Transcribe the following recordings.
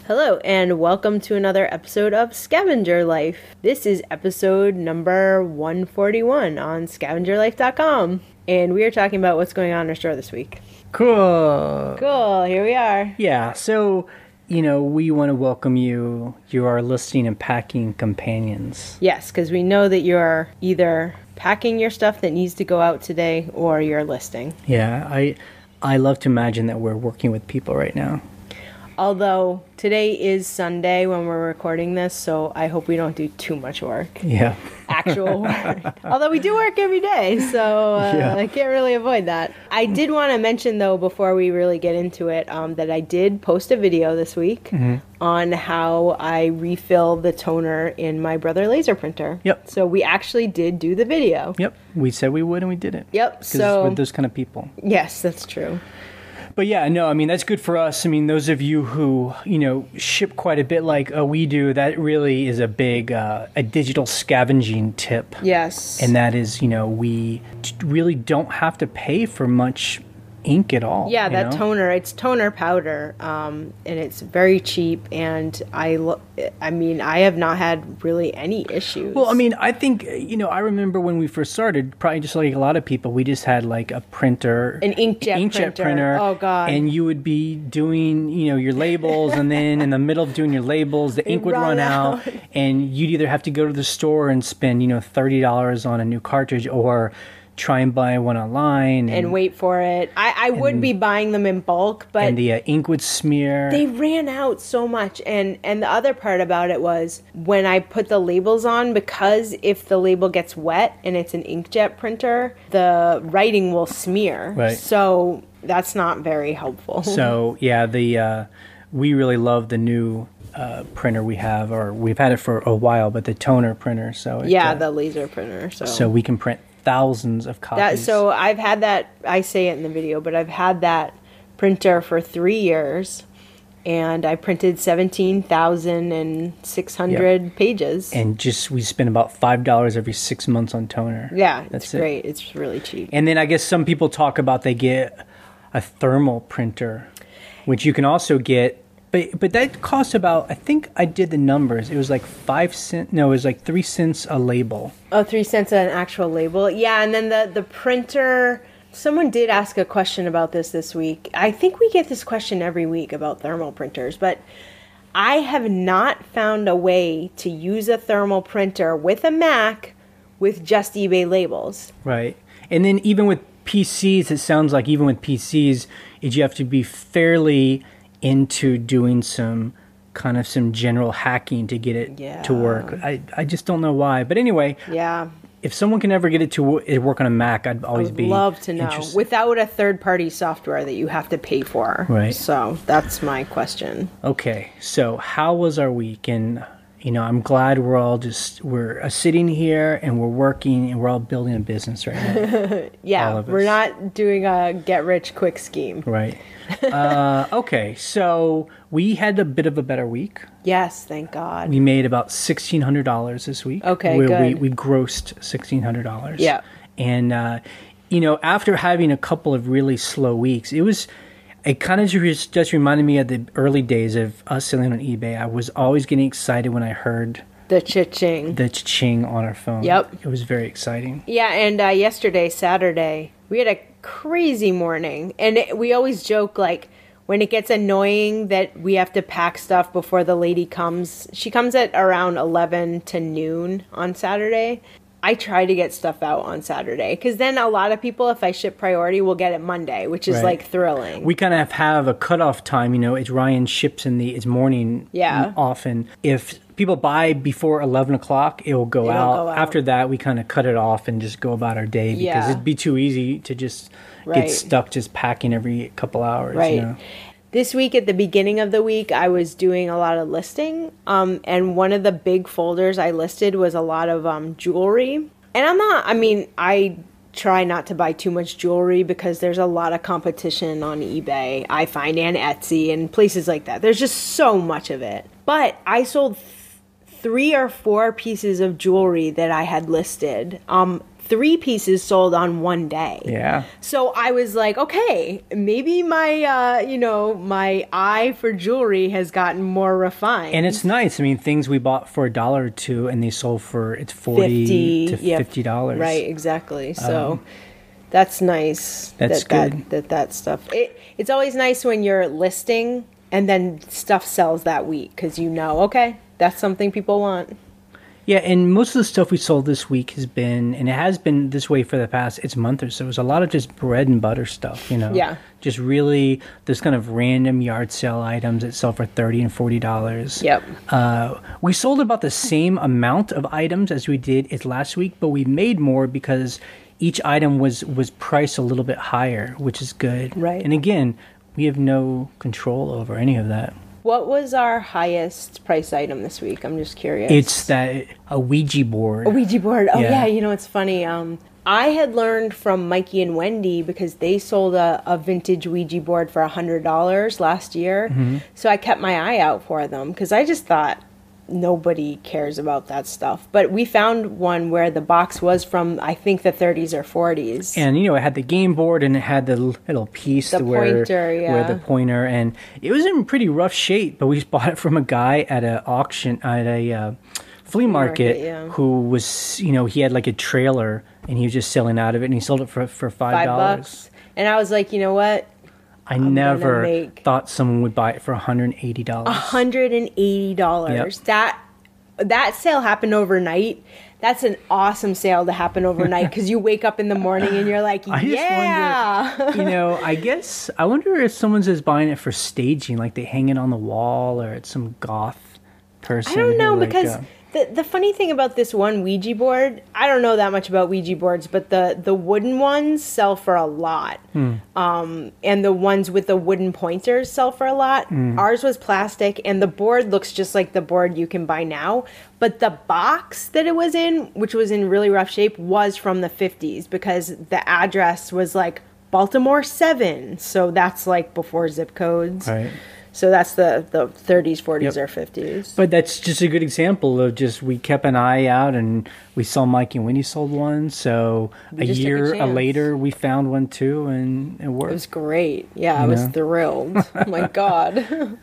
Hello, and welcome to another episode of Scavenger Life. This is episode number 141 on scavengerlife.com. And we are talking about what's going on in our store this week. Cool. Cool, here we are. Yeah, so, we want to welcome you. You are listing and packing companions. Yes, because we know that you're either packing your stuff that needs to go out today or you're listing. Yeah, I love to imagine that we're working with people right now. Although today is Sunday when we're recording this, so I hope we don't do too much work. Yeah. Actual work. Although we do work every day, so I can't really avoid that. I did want to mention, though, before we really get into it, that I did post a video this week on how I refill the toner in my Brother laser printer. Yep. So we actually did do the video. Yep. We said we would and we didn't. Yep. So we're those kind of people. Yes, that's true. But yeah, no, that's good for us. Those of you who, ship quite a bit like we do, that really is a big, a digital scavenging tip. Yes. And that is, we really don't have to pay for much ink at all. Yeah, that toner, it's toner powder, and it's very cheap, and I have not had really any issues. Well, I think, I remember when we first started, probably just like a lot of people, we just had like a printer. An inkjet printer. Oh, God. And you would be doing, your labels, and then in the middle of doing your labels, the ink would run out, and you'd either have to go to the store and spend, $30 on a new cartridge, or try and buy one online. And wait for it. I would be buying them in bulk, but... And the ink would smear. They ran out so much. And the other part about it was when I put the labels on, because if the label gets wet and it's an inkjet printer, the writing will smear. Right. So that's not very helpful. So, yeah, we really love the new printer we have, or we've had it for a while, but the toner printer. So the laser printer. So we can print thousands of copies. So I've had that, I say it in the video, but I've had that printer for 3 years, and I printed 17,600 pages. And we spend about $5 every 6 months on toner. Yeah, it's great. It's really cheap. And then I guess some people talk about they get a thermal printer, which you can also get. But that costs about, I think I did the numbers. It was like 5 cents. No, it was like 3 cents a label. Oh, 3 cents an actual label. Yeah, and then the printer, someone did ask a question about this week. I think we get this question every week about thermal printers, but I have not found a way to use a thermal printer with a Mac with just eBay labels. Right. And then even with PCs, it sounds like even with PCs, you have to be fairly into doing some general hacking to get it to work. I just don't know why. But anyway, if someone can ever get it to work on a Mac, I'd love to know. Without a third-party software that you have to pay for. Right. So that's my question. Okay, so how was our week? And I'm glad we're sitting here and we're working and we're all building a business right now. Yeah, we're not doing a get-rich-quick scheme. Right. Okay, so we had a bit of a better week. Yes, thank God. We made about $1,600 this week. Okay, good. We grossed $1,600. Yeah. And, after having a couple of really slow weeks, it kind of just reminded me of the early days of us selling on eBay. I was always getting excited when I heard the cha-ching. The cha-ching on our phone. Yep. It was very exciting. Yeah, and yesterday, Saturday, we had a crazy morning. And we always joke, like, when it gets annoying that we have to pack stuff before the lady comes. She comes at around 11 to noon on Saturday. I try to get stuff out on Saturday, because then a lot of people, if I ship priority, will get it Monday, which is like thrilling. We kind of have a cutoff time, it's Ryan ships it's morning often. If people buy before 11 o'clock, it will go out. After that, we kind of cut it off and just go about our day, because it'd be too easy to just get stuck just packing every couple hours. Right. This week, at the beginning of the week, I was doing a lot of listing, and one of the big folders I listed was a lot of jewelry. And I try not to buy too much jewelry because there's a lot of competition on eBay, I find, and Etsy, and places like that. There's just so much of it. But I sold 3 or 4 pieces of jewelry that I had listed. 3 pieces sold on one day. Yeah. So I was like, okay, maybe my, my eye for jewelry has gotten more refined. And it's nice. I mean, things we bought for $1 or $2 and they sold for $40 to $50. Right, exactly. So that's nice. That's good. That stuff. It's always nice when you're listing and then stuff sells that week because okay, that's something people want. Yeah, and most of the stuff we sold this week has been, and it has been this way for the past month or so. It was a lot of just bread and butter stuff, Yeah. Just really those kind of random yard sale items that sell for $30 and $40. Yep. We sold about the same amount of items as we did last week, but we made more because each item was priced a little bit higher, which is good. Right. And again, we have no control over any of that. What was our highest price item this week? I'm just curious. It's a Ouija board. A Ouija board. Oh, Yeah. it's funny. I had learned from Mikey and Wendy because they sold a vintage Ouija board for $100 last year. Mm-hmm. So I kept my eye out for them because I just thought nobody cares about that stuff. But we found one where the box was from, I think, the 30s or 40s. And, it had the game board and it had the little piece the pointer, where the pointer. And it was in pretty rough shape, but we bought it from a guy at an auction, at a flea market who was, he had like a trailer and he was just selling out of it and he sold it for $5. And I was like, you know what? I never thought someone would buy it for $180. $180. Yep. That sale happened overnight. That's an awesome sale to happen overnight because you wake up in the morning and you're like, yeah. I just wonder, I wonder if someone's just buying it for staging, like they hang it on the wall or it's some goth person. I don't know because the funny thing about this one Ouija board, I don't know that much about Ouija boards, but the wooden ones sell for a lot. And the ones with the wooden pointers sell for a lot. Ours was plastic, and the board looks just like the board you can buy now. But the box that it was in, which was in really rough shape, was from the 50s because the address was like Baltimore 7. So that's like before zip codes. Right. So that's the 30s, 40s, or 50s. But that's just a good example of just we kept an eye out and we saw Mike and Winnie sold one. So a year later, we found one too and it worked. It was great. Yeah, I was thrilled. Oh my God.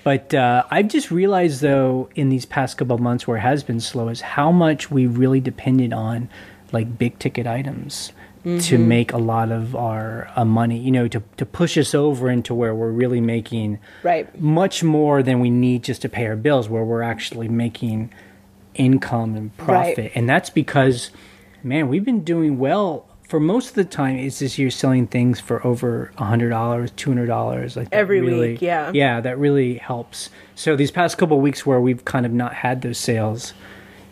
But I've just realized though in these past couple of months where it has been slow is how much we really depended on like big ticket items. To make a lot of our money, to push us over into where we're really making much more than we need just to pay our bills, where we're actually making income and profit. Right. And that's because, man, we've been doing well for most of the time. It's this year selling things for over $100, $200. Like every week, yeah. Yeah, that really helps. So these past couple of weeks where we've kind of not had those sales,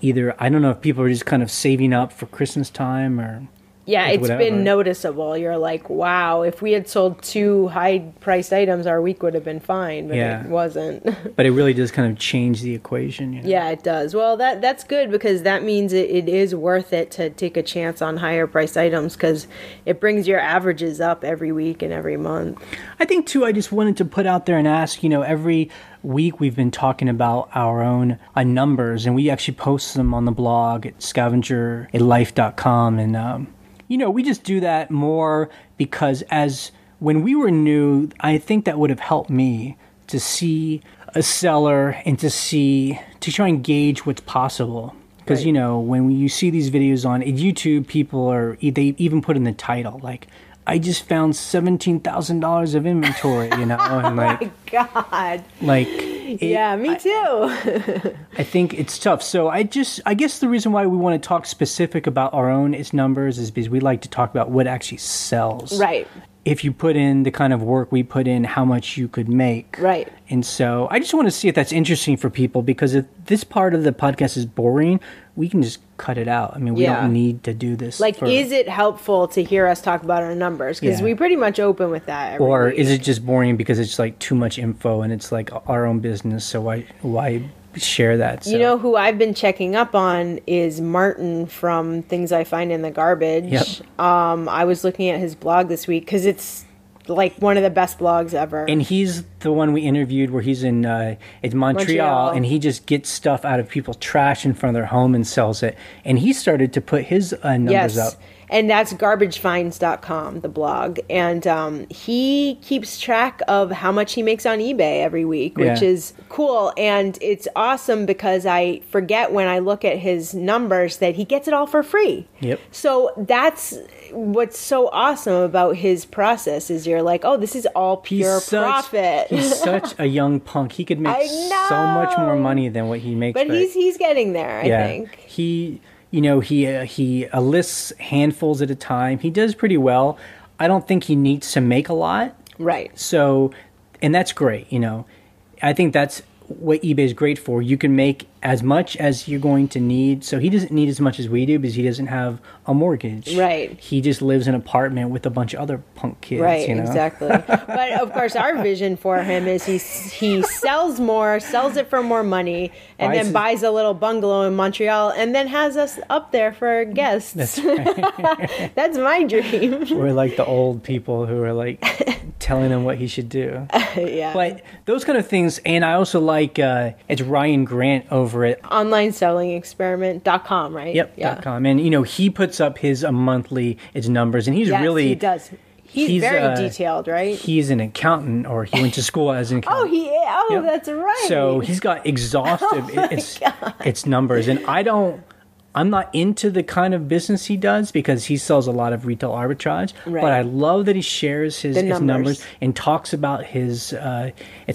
either, I don't know if people are just kind of saving up for Christmas time or... Yeah, it's been noticeable. You're like, wow, if we had sold 2 high-priced items, our week would have been fine, but it wasn't. But it really does kind of change the equation. Yeah, it does. Well, that's good because that means it is worth it to take a chance on higher-priced items because it brings your averages up every week and every month. I think, too, I just wanted to put out there and ask, every week we've been talking about our own numbers, and we actually post them on the blog at scavengerialife.com, and... we just do that more because when we were new, I think that would have helped me to see a seller and to try and gauge what's possible. Because, when you see these videos on YouTube, they even put in the title, like, I just found $17,000 of inventory, and oh my God. Yeah, me too. I think it's tough. So I guess the reason why we want to talk specific about our own numbers is because we like to talk about what actually sells. Right. If you put in the kind of work we put in, how much you could make. Right. And so I just want to see if that's interesting for people, because if this part of the podcast is boring, we can just cut it out. I mean, we don't need to do this. Is it helpful to hear us talk about our numbers? Because we pretty much open with that every week. Is it just boring because it's like too much info and it's like our own business, so why share that? So. You know who I've been checking up on is Martin from Things I Find in the Garbage. Yep. I was looking at his blog this week because it's like one of the best blogs ever. And he's the one we interviewed where he's in Montreal, and he just gets stuff out of people's trash in front of their home and sells it. And he started to put his numbers up. And that's garbagefinds.com, the blog. And he keeps track of how much he makes on eBay every week, which is cool. And it's awesome because I forget when I look at his numbers that he gets it all for free. Yep. So that's what's so awesome about his process is you're like, oh, this is all pure profit. He's such a young punk. He could make so much more money than what he makes. But he's getting there, I think. He lists handfuls at a time. He does pretty well. I don't think he needs to make a lot. Right. So, and that's great, I think that's what eBay is great for. You can make as much as you're going to need. So he doesn't need as much as we do because he doesn't have a mortgage. Right. He just lives in an apartment with a bunch of other punk kids. Right, exactly. But of course, our vision for him is he sells more, sells it for more money, and then buys a little bungalow in Montreal, and then has us up there for guests. That's right. That's my dream. We're like the old people who are like telling him what he should do. Yeah. But those kind of things, and I also like it's Ryan Grant over at onlinesellingexperiment.com, right? Yep, .com. And he puts up his monthly numbers, and he does. He's very detailed, right? He's an accountant, or he went to school as an accountant. Yep. That's right. So he's got exhaustive it's numbers, and I'm not into the kind of business he does because he sells a lot of retail arbitrage. Right. But I love that he shares his numbers and talks about his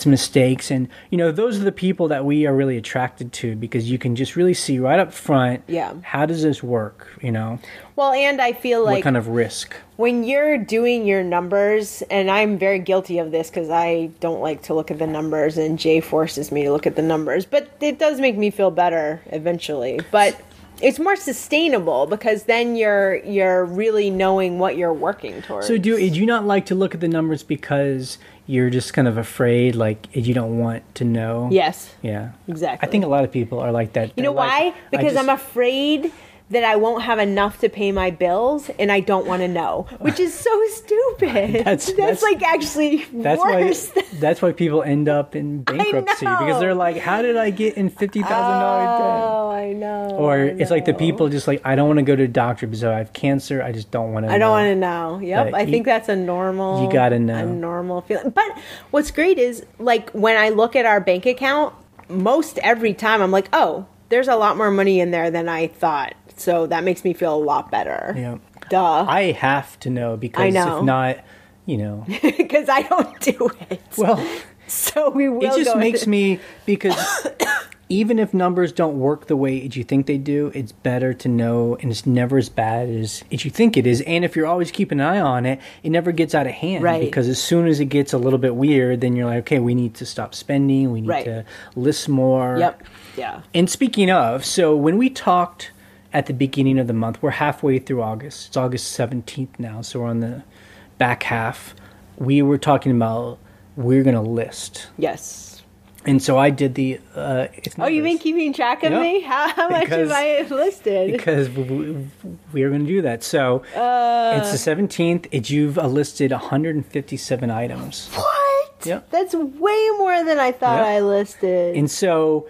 mistakes. And, those are the people that we are really attracted to because you can just really see right up front, how does this work, Well, and I feel like... what kind of risk? When you're doing your numbers, and I'm very guilty of this because I don't like to look at the numbers, and Jay forces me to look at the numbers, but it does make me feel better eventually. But... it's more sustainable because then you're really knowing what you're working towards. So do you not like to look at the numbers because you're just kind of afraid, like you don't want to know? Yes. Yeah. Exactly. I think a lot of people are like that. You know why? Because I'm afraid that I won't have enough to pay my bills, and I don't want to know, which is so stupid. That's like actually worse. That's why people end up in bankruptcy because they're like, "How did I get in $50,000 debt?" Oh, I know. Or it's like the people just like, "I don't want to go to a doctor because I have cancer. I just don't want to. I don't want to know." Yep, I think that's a normal. You gotta know. A normal feeling. But what's great is like when I look at our bank account, most every time I'm like, "Oh, there's a lot more money in there than I thought." So that makes me feel a lot better. Yeah. Duh. I have to know because if not, because I don't do it. Well, so we will. It just makes me, because even if numbers don't work the way you think they do, it's better to know, and it's never as bad as you think it is. And if you're always keeping an eye on it, it never gets out of hand. Right. Because as soon as it gets a little bit weird, then you're like, okay, we need to stop spending. We need to list more. Yep. Yeah. And speaking of, so when we talked at the beginning of the month, we're halfway through August. It's August 17th now, so we're on the back half. We were talking about we're going to list. Yes. And so I did the... you've been keeping track of me? How much have I listed? Because we are going to do that. So it's the 17th. You've listed 157 items. What? Yep. That's way more than I thought I listed. And so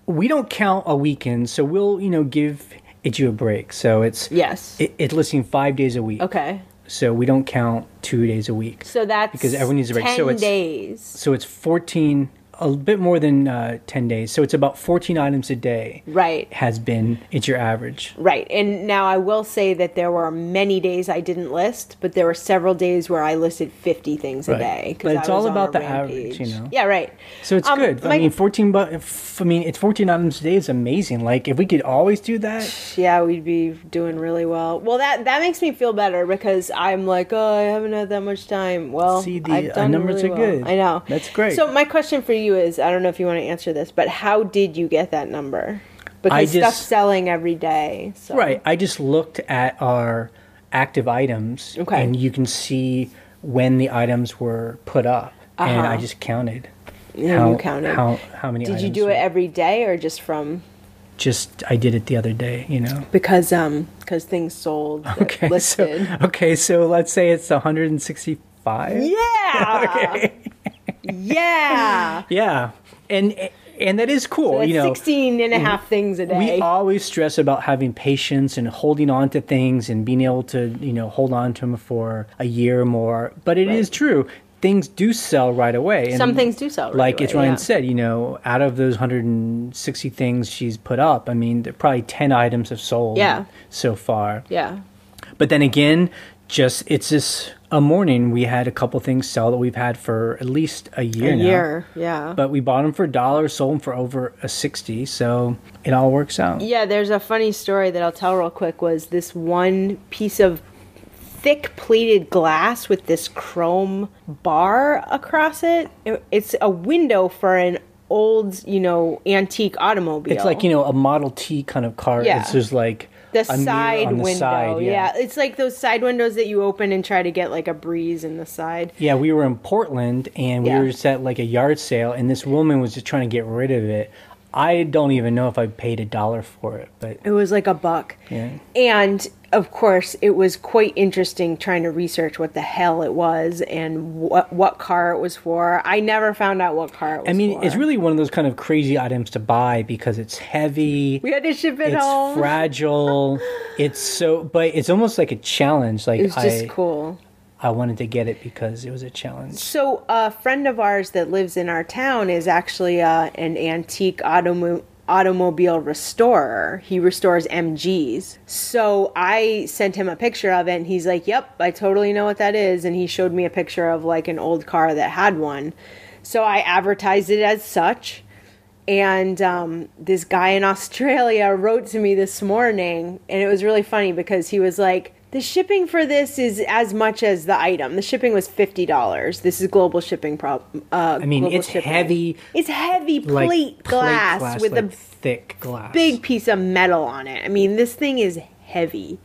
we don't count a weekend, so we'll, give you a break. So it's it's listing 5 days a week. Okay. So we don't count 2 days a week. So that's because everyone needs a break. 10 days. So it's 14, a bit more than 10 days. So it's about 14 items a day. Right. It's your average. Right. And now I will say that there were many days I didn't list, but there were several days where I listed 50 things a day. But it's all about the average, Yeah, right. So it's good. I mean, 14 items a day is amazing. Like, if we could always do that. Yeah, we'd be doing really well. Well, that makes me feel better because I'm like, I haven't had that much time. Well, see, the numbers are good. I know. That's great. So my question for you is, I don't know if you want to answer this, but how did you get that number? Because stuff's selling every day. So. Right. I just looked at our active items, and you can see when the items were put up, and I just counted. You counted. How many items. Did you do it every day or just from... I did it the other day, Because things sold. Okay, listed. so let's say it's 165 5. Yeah. Okay. Yeah. Yeah. And that is cool. So that's 16 and a half things a day. We always stress about having patience and holding on to things and being able to, hold on to them for a year or more. But it is true. Things do sell right away. And some things do sell right like away. Like Ryan said, out of those 160 things she's put up, I mean, there probably 10 items have sold so far. Yeah. But then again, it's just a morning. We had a couple things sell that we've had for at least a year now. Yeah. But we bought them for $1, sold them for over a 60, so it all works out. Yeah, there's a funny story that I'll tell real quick. Was this one piece of thick plated glass with this chrome bar across it? It's a window for an old, antique automobile. It's like, a Model T kind of car. Yeah. It's just like the side window. Side, yeah. It's like those side windows that you open and try to get like a breeze in the side. Yeah, we were in Portland and we were just at like a yard sale and this woman was just trying to get rid of it. I don't even know if I paid $1 for it, but it was like $1. Yeah. And of course, it was quite interesting trying to research what the hell it was and what car it was for. I never found out what car it was for. I mean, it's really one of those kind of crazy items to buy because it's heavy. We had to ship it home. It's fragile. But it's almost like a challenge. Like it was just cool. I wanted to get it because it was a challenge. So a friend of ours that lives in our town is actually an antique automobile restorer. He restores MGs. So I sent him a picture of it and he's like, yep, I totally know what that is. And he showed me a picture of like an old car that had one. So I advertised it as such. And this guy in Australia wrote to me this morning and it was really funny because he was like, the shipping for this is as much as the item. The shipping was $50. This is global shipping. It's shipping. heavy. It's heavy plate glass with a thick glass, big piece of metal on it. I mean, this thing is heavy.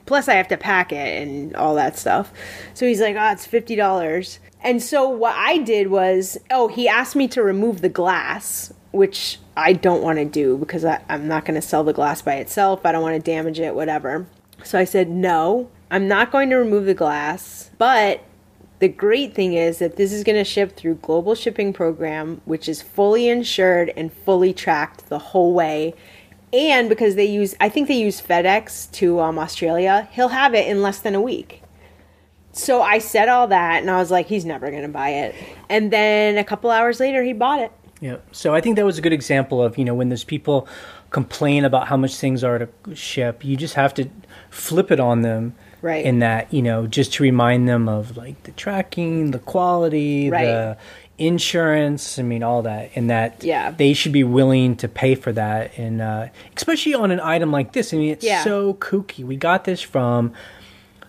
Plus, I have to pack it and all that stuff. So he's like, "Oh, it's $50." And so what I did was, he asked me to remove the glass, which I don't want to do because I'm not going to sell the glass by itself. I don't want to damage it, whatever. So I said, no, I'm not going to remove the glass, but the great thing is that this is going to ship through Global Shipping Program, which is fully insured and fully tracked the whole way. And because I think they use FedEx to Australia, he'll have it in less than a week. So I said all that and I was like, he's never going to buy it. And then a couple hours later, he bought it. Yeah. So I think that was a good example of, when there's people complain about how much things are to ship, you just have to flip it on them. Right. In that, just to remind them of like the tracking, the quality, the insurance, all that. And that they should be willing to pay for that. And especially on an item like this. It's so kooky. We got this from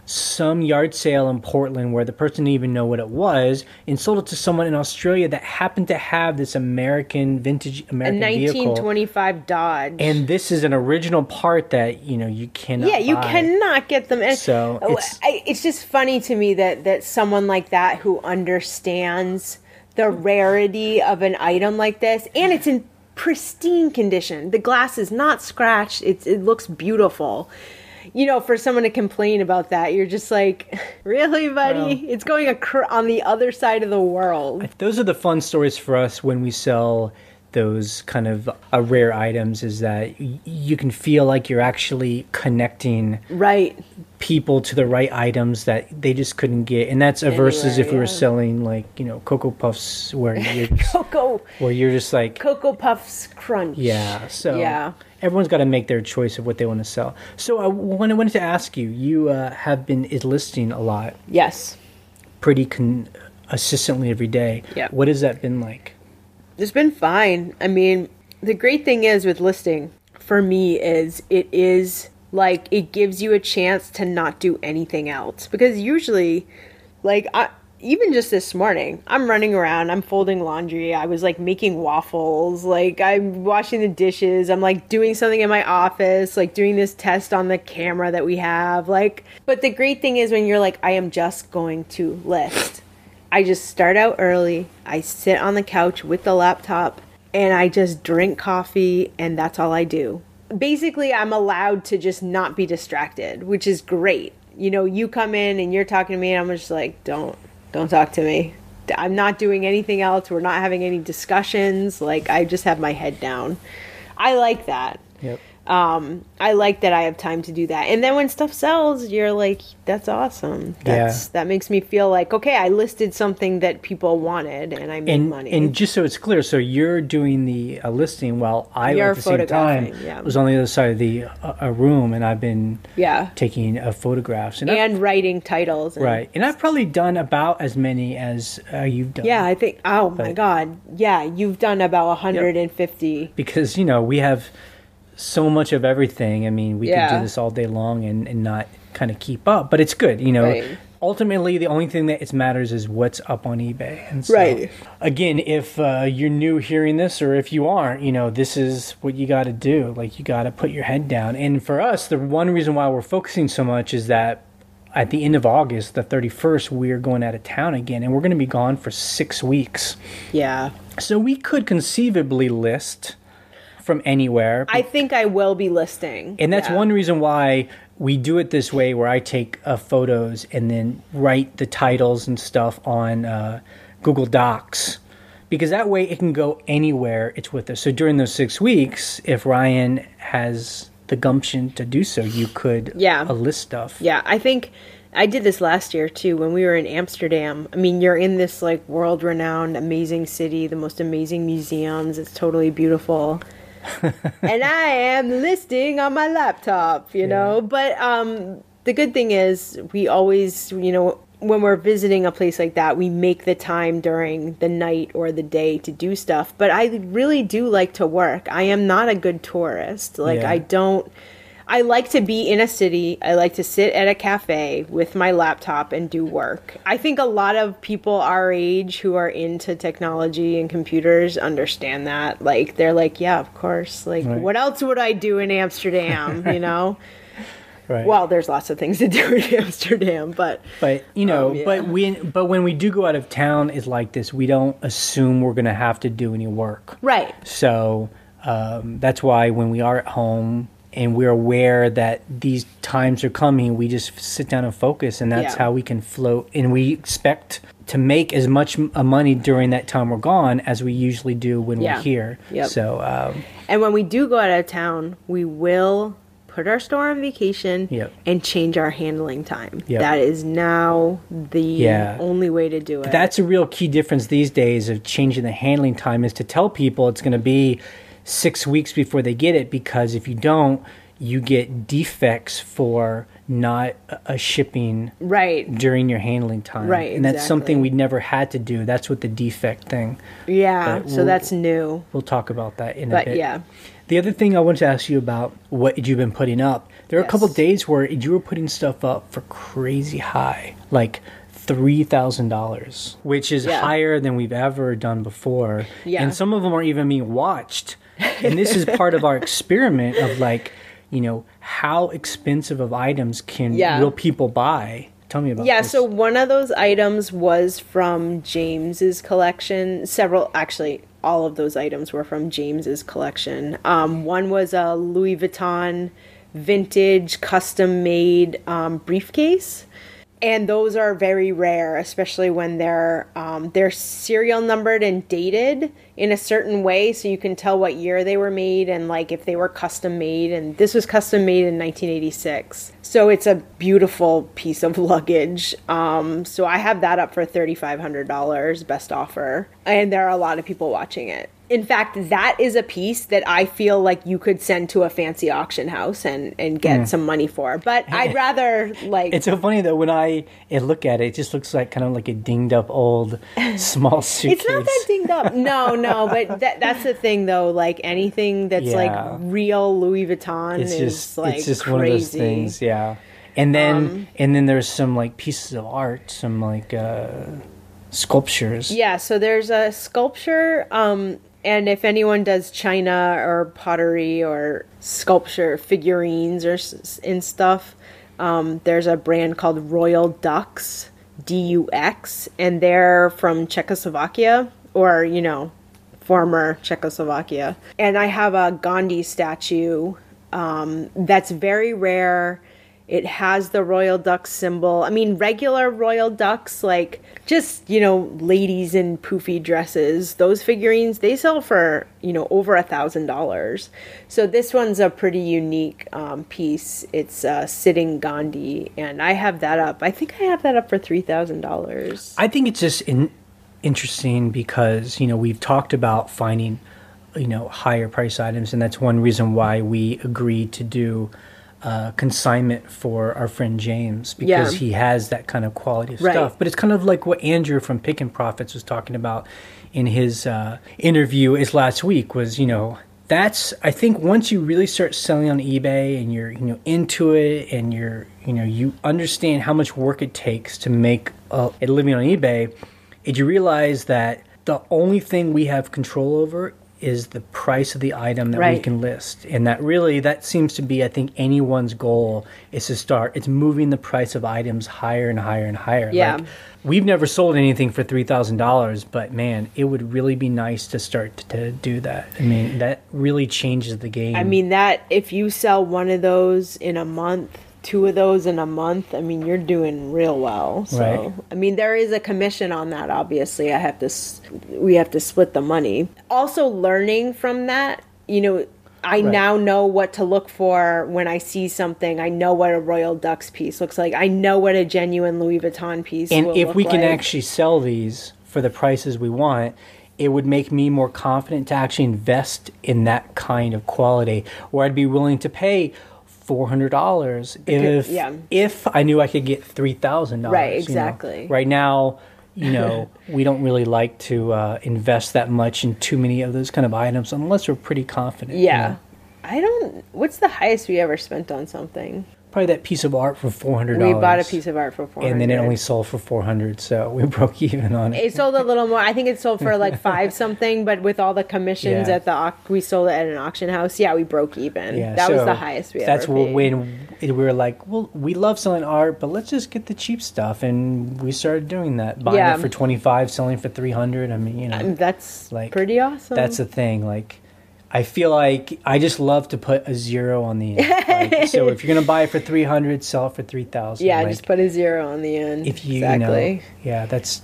some yard sale in Portland where the person didn't even know what it was and sold it to someone in Australia that happened to have this vintage American vehicle. A 1925 Dodge. And this is an original part that, you cannot buy. You cannot get them. And so it's just funny to me that someone like that who understands the rarity of an item like this, and it's in pristine condition. The glass is not scratched. It looks beautiful. For someone to complain about that, you're just like, really, buddy? Well, it's going on the other side of the world. Those are the fun stories for us when we sell those kind of rare items, is that you can feel like you're actually connecting people to the right items that they just couldn't get. And that's versus if we were selling like, Cocoa Puffs where you're just like Cocoa Puffs Crunch. Yeah. So everyone's got to make their choice of what they want to sell. So I wanted to ask you, you have been listing a lot. Yes. Pretty consistently every day. Yeah. What has that been like? It's been fine. The great thing is with listing for me is it is like it gives you a chance to not do anything else. Because usually, even just this morning, I'm running around, I'm folding laundry, I was making waffles, I'm washing the dishes, I'm doing something in my office, doing this test on the camera that we have. But the great thing is when you're I am just going to list. I just start out early, I sit on the couch with the laptop, and I just drink coffee, and that's all I do. Basically, I'm allowed to just not be distracted, which is great. You come in and you're talking to me, and I'm just don't talk to me. I'm not doing anything else. We're not having any discussions. Like, I just have my head down. I like that. Yep. I like that I have time to do that. And then when stuff sells, you're like, that's awesome. That makes me feel like, okay, I listed something that people wanted and I made money. And just so it's clear, so you're doing the listing while I, at the same time, was on the other side of the room, and I've been taking photographs. And writing titles. Right. And I've probably done about as many as you've done. Yeah, I think, my God. Yeah, you've done about 150. Yep. Because, we have so much of everything. I mean, we could do this all day long and not kind of keep up, but it's good. Right. Ultimately, the only thing that matters is what's up on eBay. And so, again, if you're new hearing this, or if you aren't, this is what you got to do. Like, you got to put your head down. And for us, the one reason why we're focusing so much is that at the end of August, the 31st, we're going out of town again, and we're going to be gone for 6 weeks. Yeah. So we could conceivably list from anywhere. I think I will be listing. And that's one reason why we do it this way, where I take photos and then write the titles and stuff on Google Docs, because that way it can go anywhere it's with us. So during those 6 weeks, if Ryan has the gumption to do so, you could list stuff. Yeah, I think I did this last year too when we were in Amsterdam. I mean, you're in this like world-renowned, amazing city, the most amazing museums. It's totally beautiful. And I am listing on my laptop, you know. But the good thing is we always, when we're visiting a place like that, we make the time during the night or the day to do stuff. But I really do like to work. I am not a good tourist. Like, I like to be in a city. I like to sit at a cafe with my laptop and do work. I think a lot of people our age who are into technology and computers understand that. Like, they're like, yeah, of course. Like, what else would I do in Amsterdam, Right. Well, there's lots of things to do in Amsterdam, but but when we do go out of town is like this, we don't assume we're going to have to do any work. Right. So that's why when we are at home and we're aware that these times are coming, we just sit down and focus, and that's how we can float. And we expect to make as much money during that time we're gone as we usually do when we're here. Yep. So, and when we do go out of town, we will put our store on vacation and change our handling time. That is now the only way to do it. That's a real key difference these days of changing the handling time, is to tell people it's going to be 6 weeks before they get it, because if you don't, you get defects for not shipping during your handling time. Right, and that's something we never had to do. That's what the defect thing. Yeah, so that's new. We'll talk about that in a bit. Yeah. The other thing I wanted to ask you about what you've been putting up. There are a couple of days where you were putting stuff up for crazy high, like $3,000, which is higher than we've ever done before. Yeah. And some of them are even being watched. And this is part of our experiment of how expensive of items can real people buy. Tell me about this. Yeah, so one of those items was from James's collection. All of those items were from James's collection. One was a Louis Vuitton vintage custom-made briefcase. And those are very rare, especially when they're serial numbered and dated in a certain way, so you can tell what year they were made and like if they were custom made. And this was custom made in 1986, so it's a beautiful piece of luggage. So I have that up for $3,500, best offer, and there are a lot of people watching it. In fact, that is a piece that I feel like you could send to a fancy auction house and get some money for. But I'd rather like... It's so funny though, when I look at it, it just looks like kind of like a dinged up old small suitcase. It's not that dinged up. No, but that's the thing though. Like anything that's like real Louis Vuitton is just crazy. One of those things, yeah. And then there's some like pieces of art, some like sculptures. Yeah, so there's a sculpture... And if anyone does china or pottery or sculpture figurines and stuff, there's a brand called Royal Dux, DUX, and they're from Czechoslovakia, or, former Czechoslovakia. And I have a Gandhi statue that's very rare. It has the royal duck symbol. I mean, regular royal ducks, like just, ladies in poofy dresses, those figurines, they sell for, over $1,000. So this one's a pretty unique piece. It's Sitting Gandhi, and I have that up. I think I have that up for $3,000. I think it's just interesting because, we've talked about finding, higher price items, and that's one reason why we agreed to do consignment for our friend James, because he has that kind of quality of stuff. But it's kind of like what Andrew from Pick and Profits was talking about in his interview is last week was, that's, I think once you really start selling on eBay and you're, into it and you understand how much work it takes to make a living on eBay, and you realize that the only thing we have control over is the price of the item that we can list. And that seems to be, I think, anyone's goal is to start. It's moving the price of items higher and higher and higher. Yeah. Like, we've never sold anything for $3,000, but man, it would really be nice to start to do that. I mean, that really changes the game. I mean, that if you sell one of those in a month, 2 of those in a month, I mean, you're doing real well. So, I mean, there is a commission on that, obviously. We have to split the money. Also learning from that, I now know what to look for when I see something. I know what a Royal Ducks piece looks like. I know what a genuine Louis Vuitton piece will look like. And if we can actually sell these for the prices we want, it would make me more confident to actually invest in that kind of quality, where I'd be willing to pay $400 if I knew I could get $3,000. Right, exactly. Right now, we don't really like to invest that much in too many of those kind of items unless we're pretty confident. Yeah. What's the highest we ever spent on something? Probably that piece of art for $400. We bought a piece of art for $400. And then it only sold for $400, so we broke even on it. It sold a little more. I think it sold for like $5 something, but with all the commissions at we sold it at an auction house. Yeah, we broke even. Yeah, that was the highest we ever paid. That's when we were like, well, we love selling art, but let's just get the cheap stuff. And we started doing that. Buying it for $25, selling for $300. I mean, that's like pretty awesome. That's the thing. Like, I feel like I just love to put a 0 on the end. Like, so if you're going to buy it for $300, sell it for $3,000. Yeah, just put a 0 on the end. If you, that's...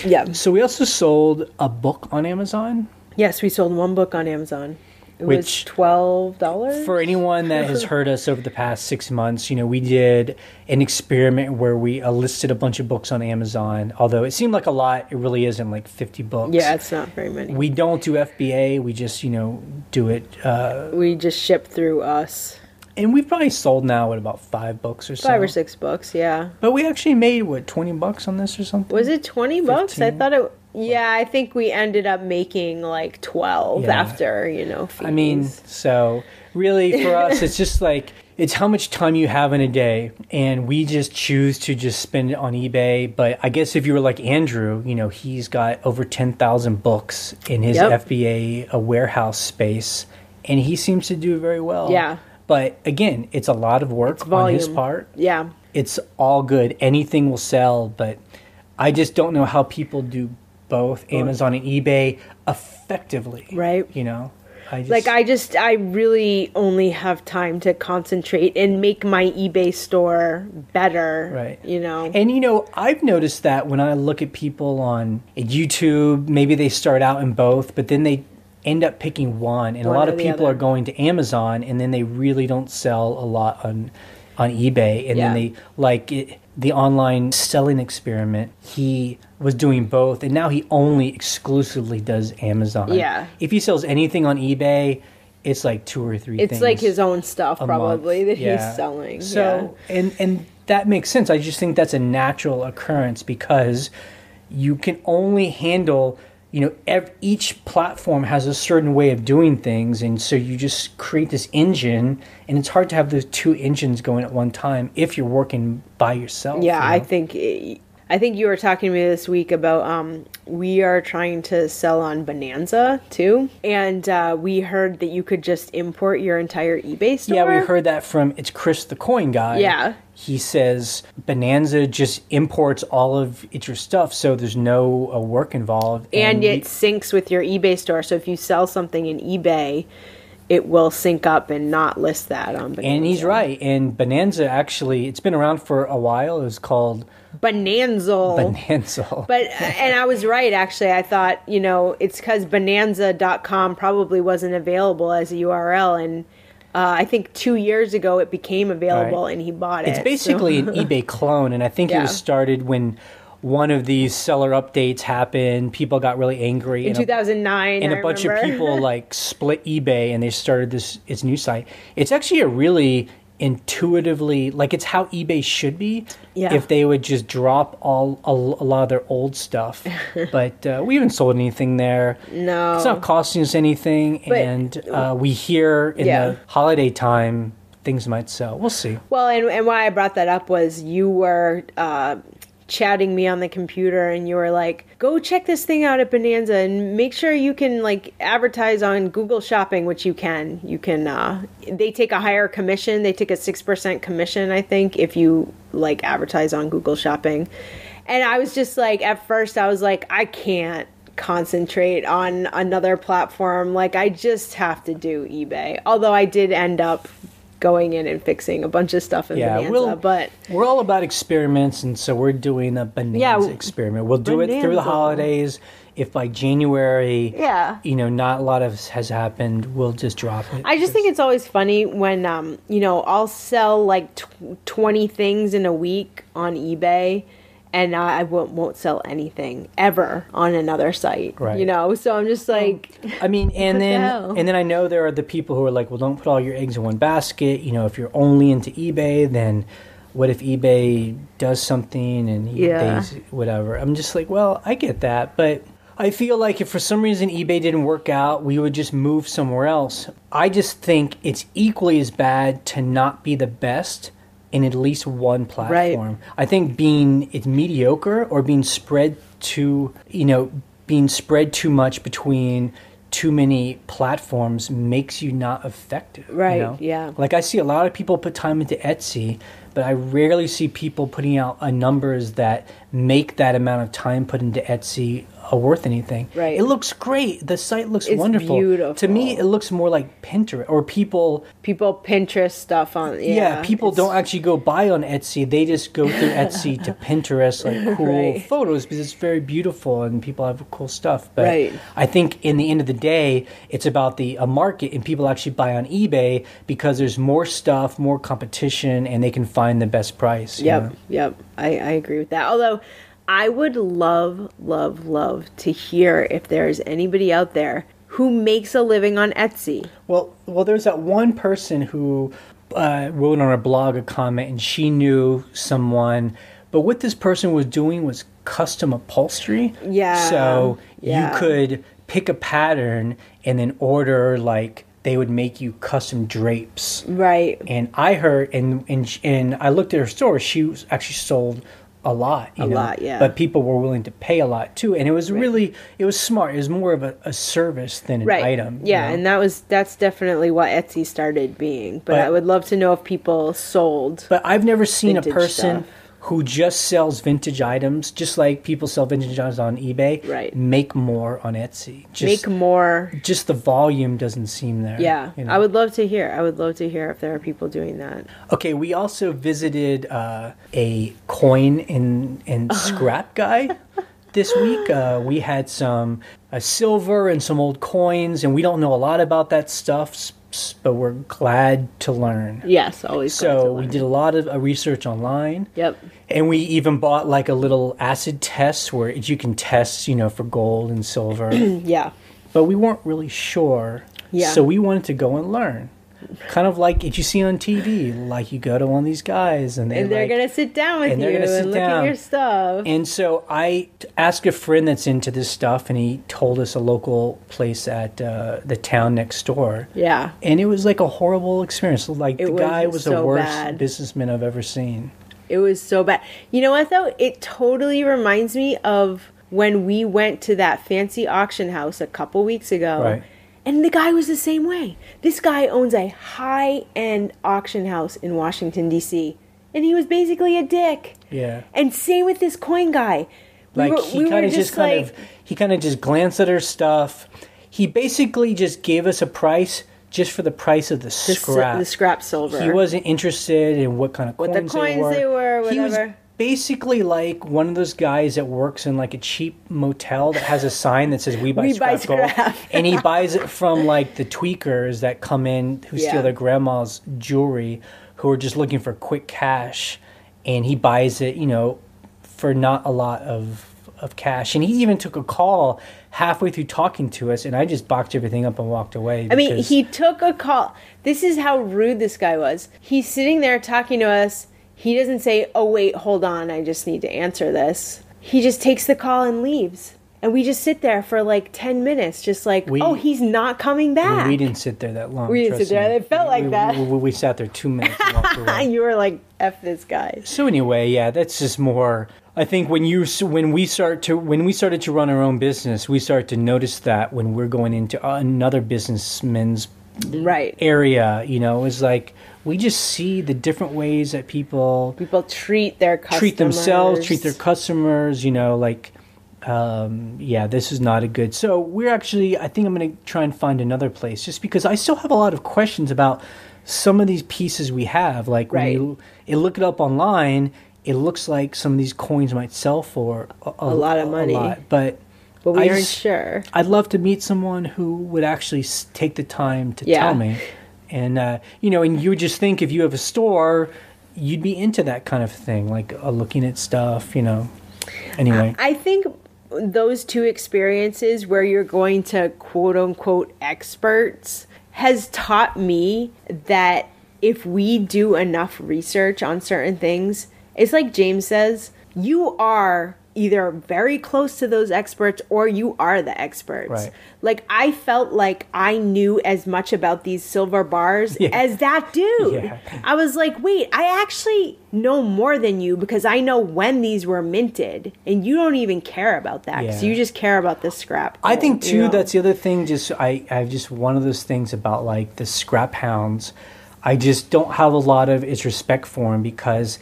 Yeah. So we also sold a book on Amazon. Yes, we sold one book on Amazon. It was $12. For anyone that has heard us over the past 6 months, we did an experiment where we listed a bunch of books on Amazon. Although it seemed like a lot, it really isn't, like 50 books. Yeah, it's not very many. We don't do FBA. We just, do it. We just ship through us. And we've probably sold now, about 5 books or so. 5 or 6 books, yeah. But we actually made, $20 on this or something? Was it 20 bucks? I thought it... Yeah, I think we ended up making like 12 after, fees. I mean, so really for us, it's just like, it's how much time you have in a day. And we just choose to just spend it on eBay. But I guess if you were like Andrew, he's got over 10,000 books in his FBA warehouse space. And he seems to do very well. Yeah. But again, it's a lot of work on his part. Yeah. It's all good. Anything will sell. But I just don't know how people do both Amazon and eBay effectively. Right. I really only have time to concentrate and make my eBay store better. Right. And I've noticed that when I look at people on YouTube, maybe they start out in both, but then they end up picking one. And a lot of people are going to Amazon, and then they really don't sell a lot on eBay. And then they the online selling experiment, he was doing both, and now he only exclusively does Amazon. Yeah. If he sells anything on eBay, it's like 2 or 3 things. It's like his own stuff probably that he's selling. So, and that makes sense. I just think that's a natural occurrence because you can only handle, each platform has a certain way of doing things, and so you just create this engine, and it's hard to have those 2 engines going at one time if you're working by yourself. Yeah, I think you were talking to me this week about we are trying to sell on Bonanza too, and we heard that you could just import your entire eBay store. Yeah, we heard that from Chris the Coin Guy. Yeah. He says Bonanza just imports all of your stuff, so there's no work involved. And it syncs with your eBay store. So if you sell something in eBay, it will sync up and not list that on Bonanza. And he's right. And Bonanza, actually, it's been around for a while. It was called Bonanza. But, and I was right, actually. I thought, it's because bonanza.com probably wasn't available as a URL. And I think 2 years ago it became available, and he bought it. It's basically an eBay clone. And I think it was started when one of these seller updates happened. People got really angry in 2009, and a bunch of people split eBay, and they started its new site. It's actually a really intuitively, it's how eBay should be if they would just drop a lot of their old stuff. But we haven't sold anything there. No, it's not costing us anything, and we hear in the holiday time things might sell. We'll see. Well, and why I brought that up was you were chatting me on the computer, and you were like, go check this thing out at Bonanza and make sure you can advertise on Google Shopping, which you can they take a higher commission. They take a 6% commission, I think, if you advertise on Google Shopping. And I was just at first I was like, I can't concentrate on another platform. I just have to do eBay. Although I did end up going in and fixing a bunch of stuff in Bonanza, but we're all about experiments, and so we're doing a Bonanza experiment. We'll do it through the holidays. If by January, not a lot has happened, we'll just drop it. I just think it's always funny when, I'll sell 20 things in a week on eBay, and I won't sell anything ever on another site, right? So I'm just like, I mean, and then I know there are the people who are like, well, don't put all your eggs in one basket. If you're only into eBay, then what if eBay does something and eBay's whatever? I'm just like, well, I get that, but I feel like if for some reason eBay didn't work out, we would just move somewhere else. I just think it's equally as bad to not be the best in at least one platform. Right. I think it's mediocre or being spread too much between too many platforms makes you not effective. Right, yeah. I see a lot of people put time into Etsy, but I rarely see people putting out numbers that make that amount of time put into Etsy worth anything. Right. It looks great. The site looks wonderful. Beautiful. To me, it looks more like Pinterest or people Pinterest stuff on. Yeah, people don't actually go buy on Etsy. They just go through Etsy to Pinterest cool photos because it's very beautiful and people have cool stuff. But I think in the end of the day, it's about a market, and people actually buy on eBay because there's more stuff, more competition, and they can find the best price. Yep. I agree with that. Although I would love, love, love to hear if there's anybody out there who makes a living on Etsy. Well, there's that one person who wrote on our blog a comment, and she knew someone. But what this person was doing was custom upholstery. Yeah. So you could pick a pattern and then order they would make you custom drapes. Right. And I heard, and I looked at her store. She actually sold a lot, you know? Lot, yeah. But people were willing to pay a lot too, and it was really, it was smart. It was more of a service than an item. Yeah, and that's definitely what Etsy started being. But I would love to know if people sold. But I've never seen a person stuff who just sells vintage items, just like people sell vintage items on eBay, make more on Etsy. Make more. Just the volume doesn't seem there. Yeah, I would love to hear. I would love to hear if there are people doing that. Okay, we also visited a coin and scrap guy this week. We had some silver and some old coins, and we don't know a lot about that stuff, but we're glad to learn. Yes, always glad to learn. So we did a lot of research online. Yep. And we even bought a little acid test where you can test, for gold and silver. Yeah. But we weren't really sure. Yeah. So we wanted to go and learn. Kind of like if you see on TV, you go to one of these guys and they're going to sit down with you and look at your stuff. And so I asked a friend that's into this stuff, and he told us a local place at the town next door. Yeah. And it was a horrible experience. The guy was the worst bad businessman I've ever seen. It was so bad. You know what, though? It totally reminds me of when we went to that fancy auction house a couple weeks ago. Right. And the guy was the same way. This guy owns a high-end auction house in Washington, D.C., and he was basically a dick. Yeah. And same with this coin guy. He kind of just glanced at our stuff. He basically just gave us a price just for the price of the scrap. The scrap silver. He wasn't interested in what kind of coins, they were. Whatever. He was basically like one of those guys that works in like a cheap motel that has a sign that says "We buy scrap gold," and he buys it from like the tweakers that come in who steal their grandma's jewelry, who are just looking for quick cash, and he buys it, for not a lot of cash. And he even took a call halfway through talking to us, and I just boxed everything up and walked away. I mean, he took a call. This is how rude this guy was. He's sitting there talking to us. He doesn't say, "Oh, wait, hold on, I just need to answer this." He just takes the call and leaves. And we just sit there for like 10 minutes, just like, he's not coming back. We didn't sit there that long. We didn't sit there. It felt like that. We sat there 2 minutes and walked away. You were like, F this guy. So anyway, yeah, that's just more... I think when we started to run our own business, we start to notice that when we're going into another businessman's area, it's like we just see the different ways that people treat their customers, treat themselves, treat their customers. This is not a good. So we're actually, I think I'm going to try and find another place, just because I still have a lot of questions about some of these pieces we have. Like when you look it up online, it looks like some of these coins might sell for a lot of money. But we aren't sure. I'd love to meet someone who would actually take the time to tell me. And, and you would just think if you have a store, you'd be into that kind of thing, like looking at stuff, Anyway. I think those two experiences where you're going to quote unquote experts has taught me that if we do enough research on certain things, it's like James says, you are either very close to those experts or you are the experts. Right. Like I felt like I knew as much about these silver bars as that dude. Yeah. I was like, wait, I actually know more than you because I know when these were minted and you don't even care about that because you just care about the scrap. I think too, that's the other thing. I have just one of those things about like the scrap hounds. I just don't have a lot of respect for him because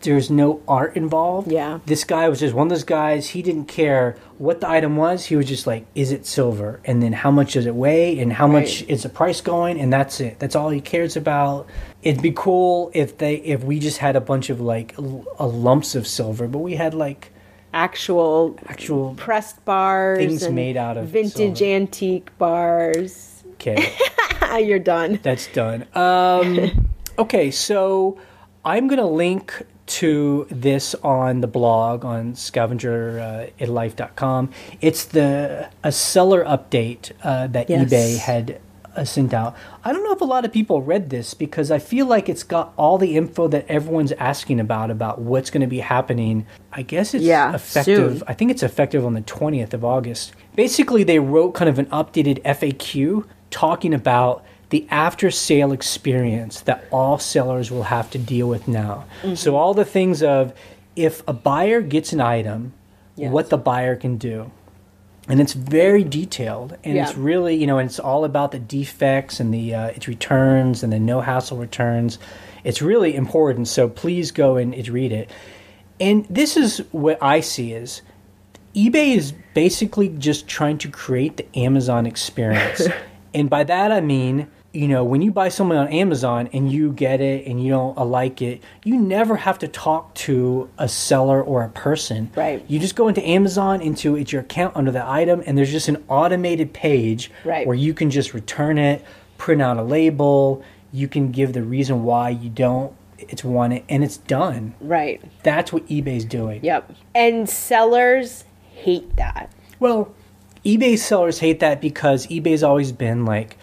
there's no art involved. Yeah. This guy was just one of those guys. He didn't care what the item was. He was just like, is it silver? And then how much does it weigh? And how much is the price going? And that's it. That's all he cares about. It'd be cool if we just had a bunch of like lumps of silver, but we had like actual pressed bars, things and made out of vintage silver. Antique bars. Okay. You're done. That's done. Okay, so I'm going to link to this on the blog on scavengerittlife.com. It's a seller update that eBay had sent out. I don't know if a lot of people read this because I feel like it's got all the info that everyone's asking about what's going to be happening. I guess it's effective. Soon. I think it's effective on the 20th of August. Basically, they wrote kind of an updated FAQ talking about the after-sale experience that all sellers will have to deal with now. Mm-hmm. So all the things of if a buyer gets an item, what the buyer can do. And it's very detailed. And it's really, and it's all about the defects and the its returns and the no-hassle returns. It's really important. So please go and read it. And this is what I see is eBay is basically just trying to create the Amazon experience. And by that I mean, when you buy something on Amazon and you get it and you don't like it, you never have to talk to a seller or a person. Right. You just go into Amazon, it's your account under the item, and there's just an automated page where you can just return it, print out a label, you can give the reason why you don't want it, and it's done. Right. That's what eBay's doing. Yep. And sellers hate that. Well, eBay sellers hate that because eBay's always been like,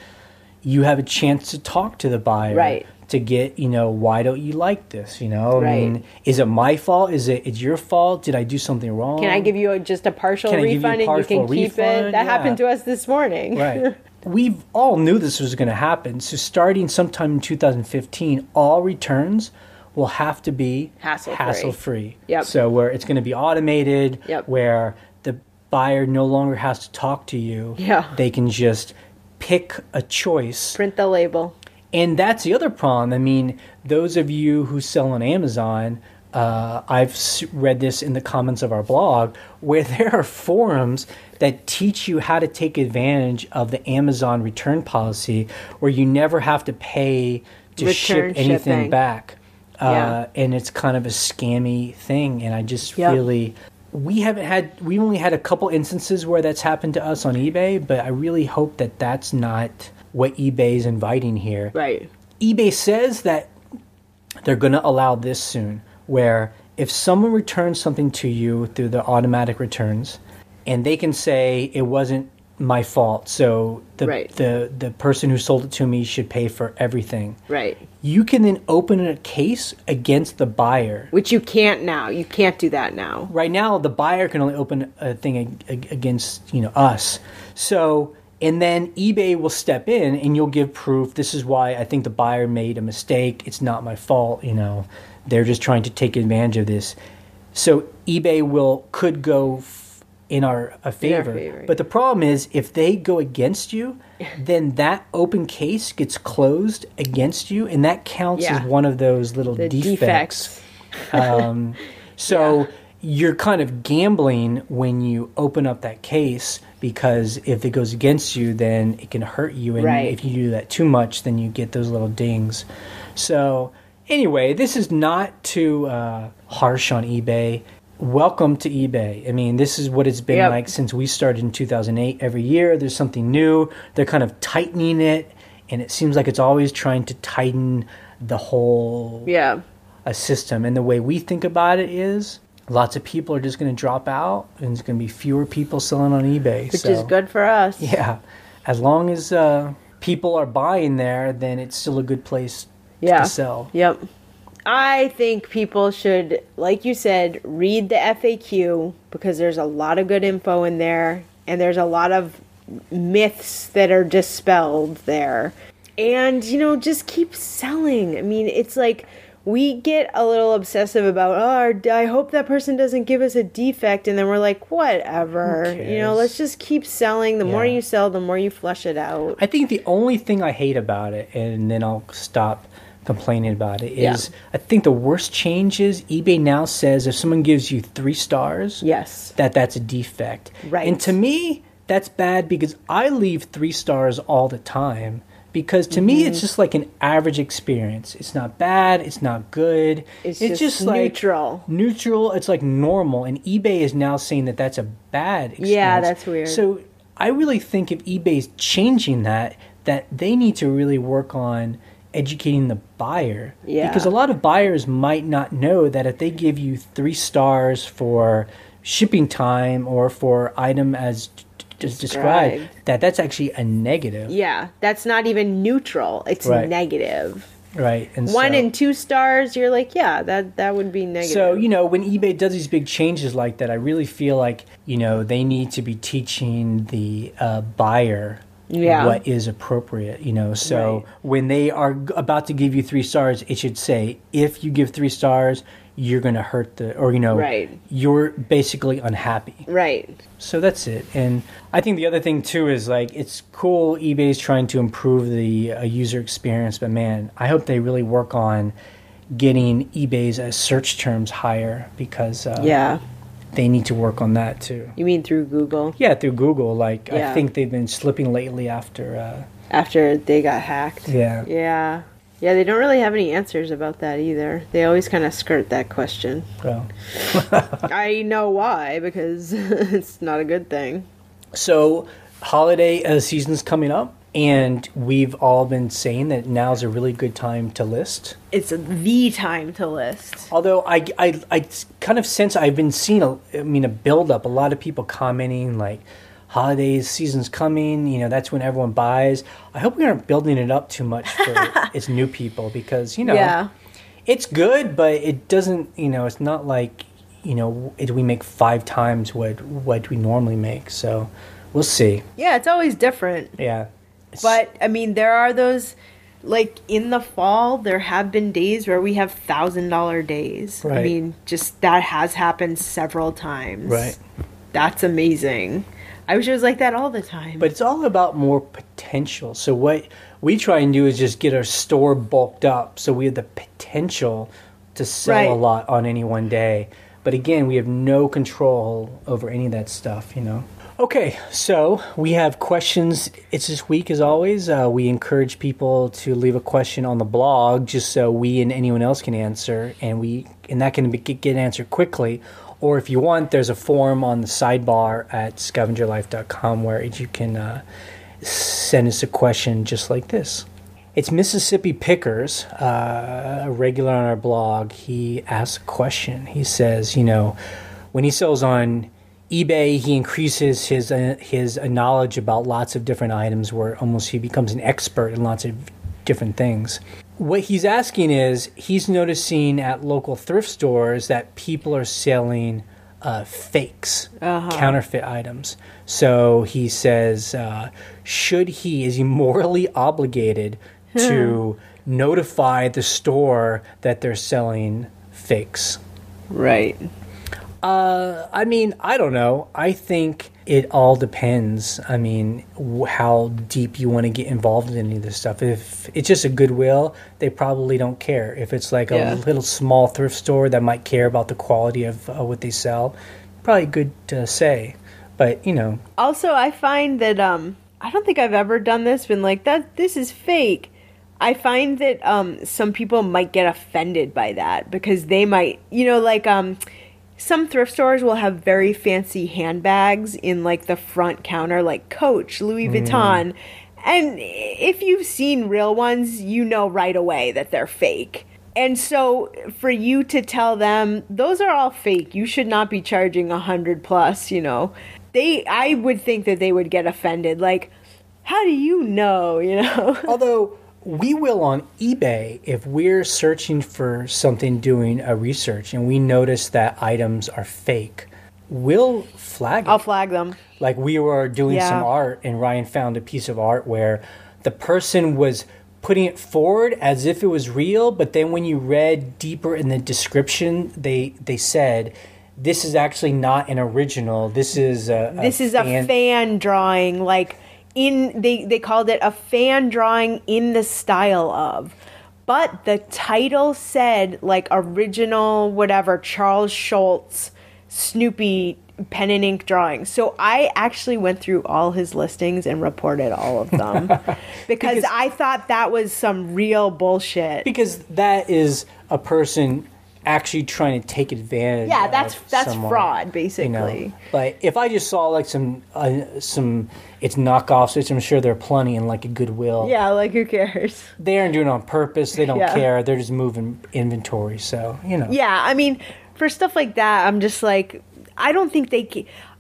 you have a chance to talk to the buyer to get, why don't you like this? I mean, is it my fault? Is it your fault? Did I do something wrong? Can I give you just a partial refund and you can keep it? That happened to us this morning. Right. We all knew this was going to happen. So starting sometime in 2015, all returns will have to be hassle-free. Yep. So where it's going to be automated, where the buyer no longer has to talk to you. Yeah. They can just pick a choice. Print the label. And that's the other problem. I mean, those of you who sell on Amazon, I've read this in the comments of our blog, where there are forums that teach you how to take advantage of the Amazon return policy, where you never have to pay to ship anything shipping. Back. And it's kind of a scammy thing. And I just really, we only had a couple instances where that's happened to us on eBay, but I really hope that that's not what eBay is inviting here. Right. eBay says that they're going to allow this soon, where if someone returns something to you through the automatic returns, and they can say it wasn't my fault, so the person who sold it to me should pay for everything. Right. You can then open a case against the buyer. Which you can't now. You can't do that now. Right now, the buyer can only open a thing against us. So, and then eBay will step in and you'll give proof. This is why I think the buyer made a mistake. It's not my fault. They're just trying to take advantage of this. So eBay could go in our favor. But the problem is, if they go against you, then that open case gets closed against you, and that counts as one of those little defects. You're kind of gambling when you open up that case, because if it goes against you, then it can hurt you. And if you do that too much, then you get those little dings. So anyway, this is not too harsh on eBay. Welcome to eBay. I mean, this is what it's been like since we started in 2008. Every year there's something new. They're kind of tightening it, and it seems like it's always trying to tighten the whole system. And the way we think about it is, lots of people are just going to drop out, and there's going to be fewer people selling on eBay. Which is good for us. Yeah. As long as people are buying there, then it's still a good place to sell. Yep. I think people should, like you said, read the FAQ, because there's a lot of good info in there, and there's a lot of myths that are dispelled there. And, just keep selling. I mean, it's like we get a little obsessive about, I hope that person doesn't give us a defect, and then we're like, whatever. Let's just keep selling. The more you sell, the more you flush it out. I think the only thing I hate about it, and then I'll stop complaining about it, is I think the worst change is eBay now says if someone gives you 3 stars, that's a defect. Right. And to me, that's bad, because I leave 3 stars all the time, because to me it's just like an average experience. It's not bad, it's not good. It's just like neutral. It's like normal. And eBay is now saying that that's a bad experience. Yeah, that's weird. So I really think if eBay's changing that they need to really work on educating the buyer, because a lot of buyers might not know that if they give you 3 stars for shipping time or for item as described, that's actually a negative. That's not even neutral, it's negative. And 1 and 2 stars, you're like, that would be negative. So when eBay does these big changes like that, I really feel like they need to be teaching the buyer what is appropriate, So when they are about to give you 3 stars, it should say, if you give 3 stars, you're going to hurt you're basically unhappy. So that's it. And I think the other thing too is, like, it's cool eBay's trying to improve the user experience, but man, I hope they really work on getting eBay's search terms higher, because they need to work on that too. You mean through Google? Yeah, through Google. I think they've been slipping lately after they got hacked. Yeah, they don't really have any answers about that either. They always kind of skirt that question. Well, I know why, because it's not a good thing. So, holiday season's coming up, and we've all been saying that now's a really good time to list. It's the time to list. Although I kind of sense I've been seeing a build-up. A lot of people commenting, like, holidays, season's coming, that's when everyone buys. I hope we aren't building it up too much for its new people, because, it's good, but it doesn't, it's not like, we make 5 times what we normally make. So we'll see. Yeah, it's always different. Yeah. But, there are those, like, in the fall, there have been days where we have $1,000 days. Right. Just that has happened several times. Right. That's amazing. I wish it was like that all the time. But it's all about more potential. So what we try and do is just get our store bulked up, so we have the potential to sell a lot on any one day. But again, we have no control over any of that stuff, you know. Okay, so we have questions. It's this week, as always. We encourage people to leave a question on the blog just so we and anyone else can answer, and that can get answered quickly. Or if you want, there's a form on the sidebar at scavengerlife.com where you can send us a question just like this. It's Mississippi Pickers, a regular on our blog. He asks a question. He says, you know, when he sells on eBay, he increases his knowledge about lots of different items where almost he becomes an expert in lots of different things. What he's asking is, he's noticing at local thrift stores that people are selling fakes, counterfeit items. So he says, is he morally obligated to notify the store that they're selling fakes? Right. I mean, I don't know. I think it all depends. I mean, how deep you want to get involved in any of this stuff. If it's just a Goodwill, they probably don't care. If it's like a little small thrift store that might care about the quality of what they sell, probably good to say. But, you know. Also, I find that, I don't think I've ever done this, been like, this is fake. I find that some people might get offended by that because they might, you know, like some thrift stores will have very fancy handbags in like the front counter, like Coach, Louis Vuitton. And if you've seen real ones, you know right away that they're fake. And so for you to tell them those are all fake, you should not be charging $100+, you know, I would think that they would get offended. Like, how do you know, you know? Although we will on eBay, if we're searching for something, doing a research, and we notice that items are fake, we'll flag it. I'll flag them. Like we were doing some art, and Ryan found a piece of art where the person was putting it forward as if it was real, but then when you read deeper in the description, they said, this is actually not an original. This is a fan drawing, like they called it a fan drawing in the style of. But the title said like original whatever Charles Schultz Snoopy pen and ink drawing. So I actually went through all his listings and reported all of them because I thought that was some real bullshit. Because that is a person actually trying to take advantage. Yeah, that's fraud, basically. You know? But if I just saw like some it's knockoffs, which I'm sure there are plenty in like a Goodwill. Yeah, like who cares? They aren't doing it on purpose. They don't care. They're just moving inventory. So, you know. Yeah, I mean, for stuff like that, I'm just like, I don't think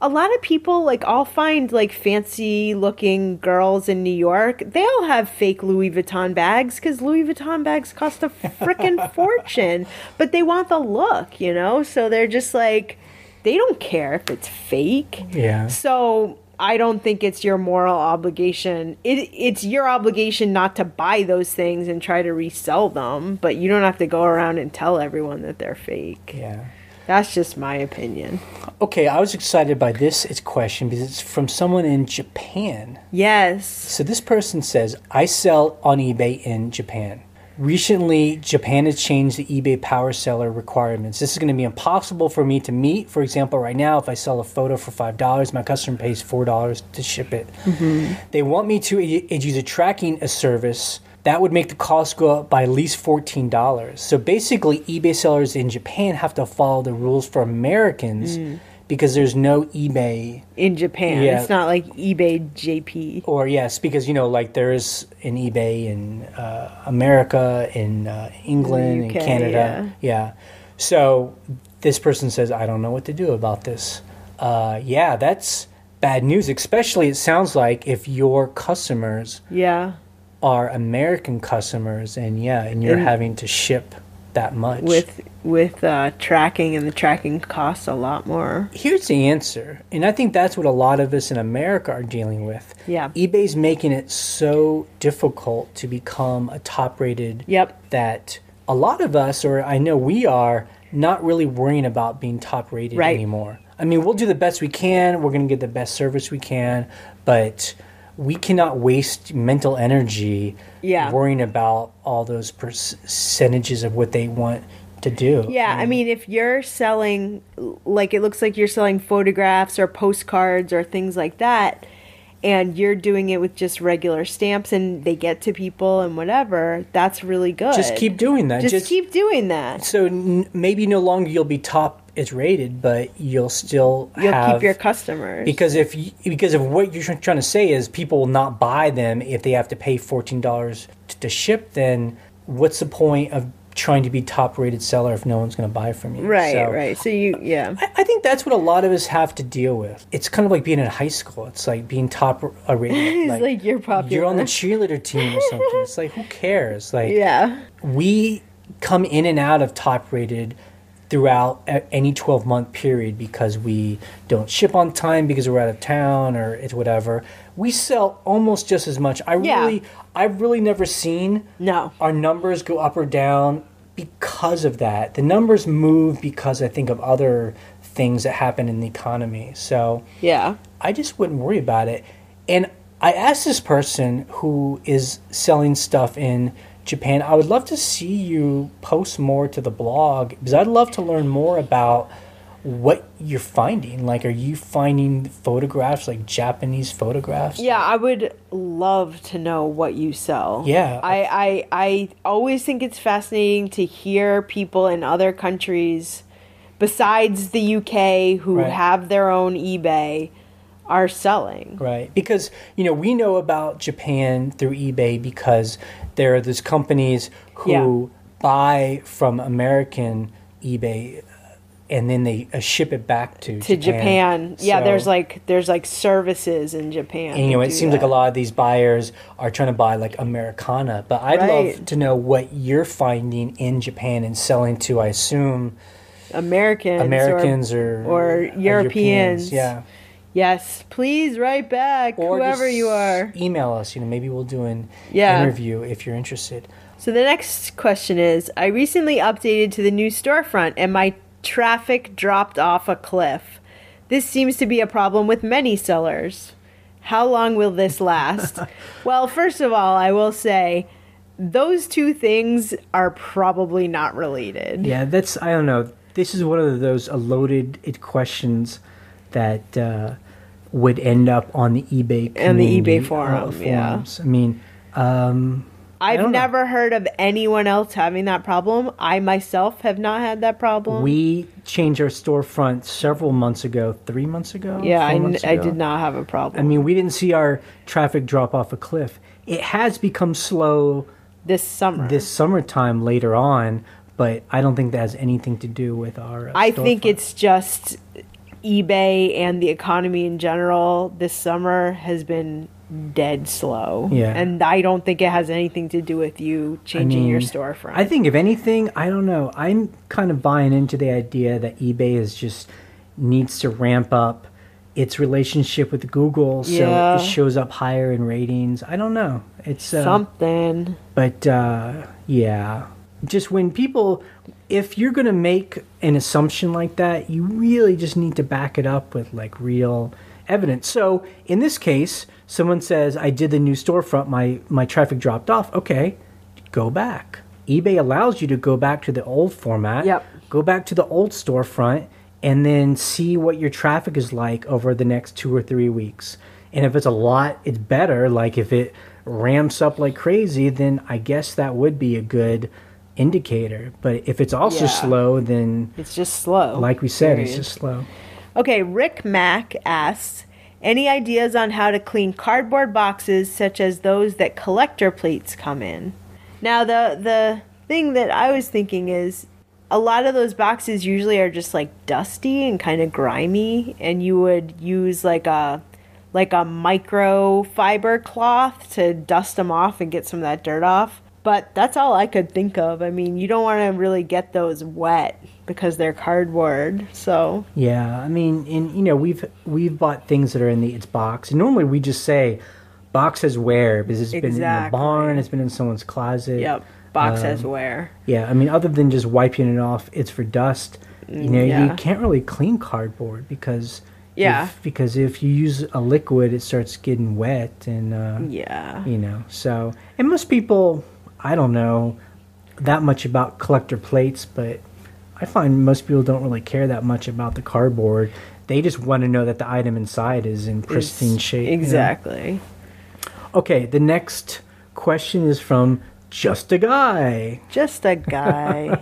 a lot of people, like, I'll find, like, fancy-looking girls in New York. They all have fake Louis Vuitton bags because Louis Vuitton bags cost a frickin' fortune. But they want the look, you know? So they're just like, they don't care if it's fake. Yeah. So I don't think it's your moral obligation. It's your obligation not to buy those things and try to resell them. But you don't have to go around and tell everyone that they're fake. Yeah. That's just my opinion. Okay, I was excited by this question because it's from someone in Japan. Yes. So this person says, I sell on eBay in Japan. Recently, Japan has changed the eBay power seller requirements. This is going to be impossible for me to meet. For example, right now, if I sell a photo for $5, my customer pays $4 to ship it. Mm-hmm. They want me to use a tracking service. That would make the cost go up by at least $14. So basically, eBay sellers in Japan have to follow the rules for Americans because there's no eBay in Japan. Yeah. It's not like eBay JP. Or yes, because, you know, like there's an eBay in America, in England, in Canada. Yeah. So this person says, I don't know what to do about this. Yeah, that's bad news, especially it sounds like if your customers are American customers and you're having to ship that much. With tracking, and the tracking costs a lot more. Here's the answer, and I think that's what a lot of us in America are dealing with. Yeah. eBay's making it so difficult to become a top-rated that a lot of us, or I know we are, not really worrying about being top-rated anymore. I mean, we'll do the best we can. We're going to get the best service we can, but we cannot waste mental energy worrying about all those percentages of what they want to do. Yeah, I mean, if you're selling, like, it looks like you're selling photographs or postcards or things like that, and you're doing it with just regular stamps and they get to people and whatever, that's really good. Just keep doing that. Just keep doing that. So maybe no longer you'll be top as rated, but you'll keep your customers. Because of what you're trying to say is people will not buy them if they have to pay $14 to ship, then what's the point of trying to be top rated seller if no one's going to buy from you? Right. So I think that's what a lot of us have to deal with. It's kind of like being in high school. It's like being top rated. It's like you're popular. You're on the cheerleader team or something. It's like, who cares? Like, we come in and out of top rated throughout any 12-month period because we don't ship on time because we're out of town or it's whatever. We sell almost just as much. I've really never seen our numbers go up or down because of that. The numbers move because I think of other things that happen in the economy. So I just wouldn't worry about it. And I asked this person who is selling stuff in Japan, I would love to see you post more to the blog because I'd love to learn more about what you're finding. Like, are you finding photographs, like Japanese photographs? Yeah, I would love to know what you sell. Yeah. I always think it's fascinating to hear people in other countries besides the UK who have their own eBay are selling. Right. Because, we know about Japan through eBay because there are those companies who buy from American eBay and then they ship it back to Japan. Yeah, so, there's like services in Japan. And it seems like a lot of these buyers are trying to buy like Americana, but I'd love to know what you're finding in Japan and selling to, I assume, Americans or Europeans. Yeah. Yes, please write back, or whoever you are. Email us. Maybe we'll do an interview if you're interested. So the next question is, I recently updated to the new storefront and my traffic dropped off a cliff. This seems to be a problem with many sellers. How long will this last? Well, first of all, I will say those two things are probably not related. Yeah, I don't know. This is one of those loaded questions that would end up on the eBay community, and the eBay forums. Yeah, I mean, I've never heard of anyone else having that problem. I myself have not had that problem. We changed our storefront several months ago, 3 months ago. Yeah, I did not have a problem. I mean, we didn't see our traffic drop off a cliff. It has become slow this summertime later on, but I don't think that has anything to do with our I think it's just eBay and the economy in general this summer has been dead slow. Yeah. And I don't think it has anything to do with you changing your storefront. I think if anything, I don't know. I'm kind of buying into the idea that eBay needs to ramp up its relationship with Google so it shows up higher in ratings. I don't know. It's something. But just when people, if you're going to make an assumption like that, you really just need to back it up with like real evidence. So in this case, someone says, I did the new storefront, my traffic dropped off. Okay, go back. eBay allows you to go back to the old format, go back to the old storefront, and then see what your traffic is like over the next 2 or 3 weeks. And if it's a lot, it's better. Like if it ramps up like crazy, then I guess that would be a good indicator. But if it's also slow, then it's just slow. Like we said, it's just slow. Okay, Rick Mack asks, any ideas on how to clean cardboard boxes such as those that collector plates come in? Now, the thing that I was thinking is a lot of those boxes usually are just like dusty and kind of grimy, and you would use like a microfiber cloth to dust them off and get some of that dirt off. But that's all I could think of. I mean, you don't want to really get those wet because they're cardboard. So yeah, I mean, we've bought things that are in its box, and normally we just say box has wear because it's been in the barn, it's been in someone's closet. Yep, box has wear. Yeah, I mean, other than just wiping it off, it's for dust. You can't really clean cardboard because if you use a liquid, it starts getting wet, and so. And most people, I don't know that much about collector plates, but I find most people don't really care that much about the cardboard. They just want to know that the item inside is in pristine shape. Exactly. You know? Okay, the next question is from Just a Guy. Just a guy.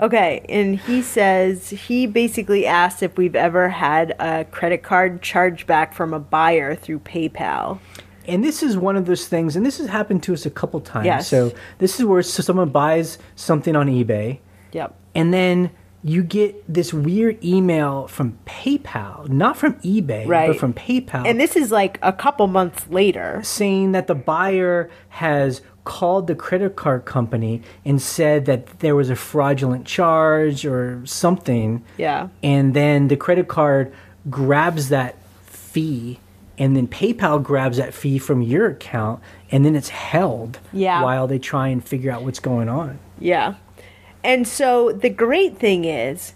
Okay, and he says he basically asked if we've ever had a credit card charged back from a buyer through PayPal. And this is one of those things, and this has happened to us a couple times. Yes. So this is where someone buys something on eBay. Yep. And then you get this weird email from PayPal, not from eBay, right, but from PayPal. And this is like a couple months later. Saying that the buyer has called the credit card company and said that there was a fraudulent charge or something. Yeah. And then the credit card grabs that fee, and then PayPal grabs that fee from your account, and then it's held while they try and figure out what's going on. Yeah. And so the great thing is,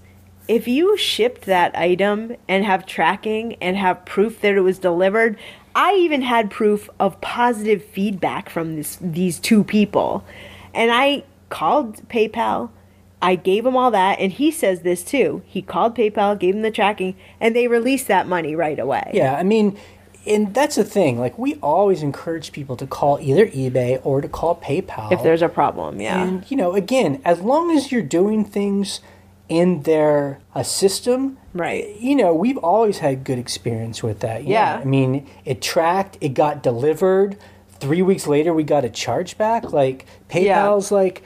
if you shipped that item and have tracking and have proof that it was delivered, I even had proof of positive feedback from these two people. And I called PayPal. I gave him all that. And he says this too. He called PayPal, gave him the tracking, and they released that money right away. Yeah, I mean, and that's the thing. Like, we always encourage people to call either eBay or to call PayPal. If there's a problem, yeah. And, you know, again, as long as you're doing things in their system, right? You know, we've always had good experience with that. Yeah. I mean, it tracked, it got delivered. 3 weeks later, we got a chargeback. Like, PayPal's like,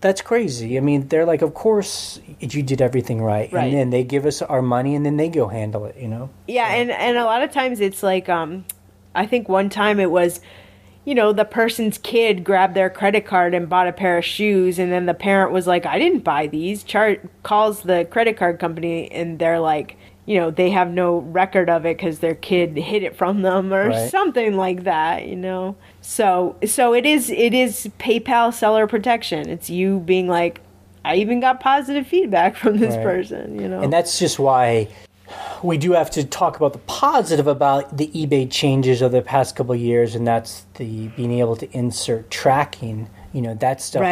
that's crazy. I mean, they're like, of course you did everything right. And then they give us our money and then they go handle it, you know? Yeah, so. And a lot of times it's like, I think one time it was, you know, the person's kid grabbed their credit card and bought a pair of shoes, and then the parent was like, I didn't buy these. Calls the credit card company, and they're like, you know, they have no record of it because their kid hid it from them or something like that, you know. So it is PayPal seller protection. It's you being like, I even got positive feedback from this person, you know. And that's just why we do have to talk about the positive about the eBay changes of the past couple of years, and that's the being able to insert tracking. You know, that stuff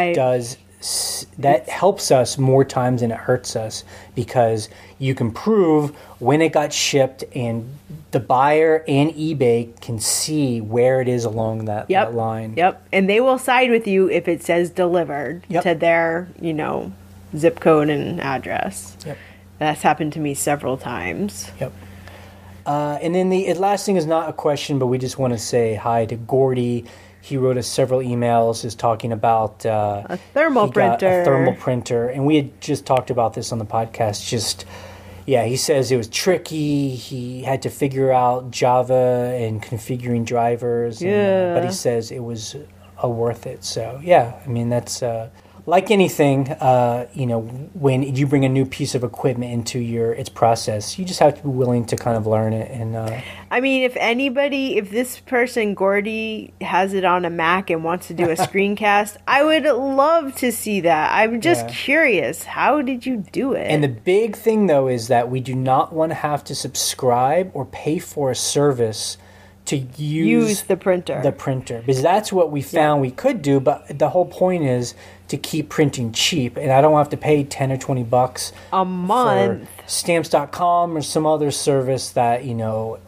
helps us more times than it hurts us, because you can prove when it got shipped, and the buyer and eBay can see where it is along that line. Yep. And they will side with you if it says delivered to their, you know, zip code and address. Yep. That's happened to me several times. Yep. And then the last thing is not a question, but we just want to say hi to Gordy. He wrote us several emails just talking about a thermal printer. A thermal printer. And we had just talked about this on the podcast. He says it was tricky. He had to figure out Java and configuring drivers. Yeah. But he says it was worth it. So, I mean, that's... like anything, you know, when you bring a new piece of equipment into its process, you just have to be willing to kind of learn it. And I mean, if this person, Gordy, has it on a Mac and wants to do a screencast, I would love to see that. I'm just curious. How did you do it? And the big thing, though, is that we do not want to have to subscribe or pay for a service to use the printer. Because that's what we found we could do, but the whole point is to keep printing cheap, and I don't have to pay $10 or $20 a month for stamps.com or some other service that, you know,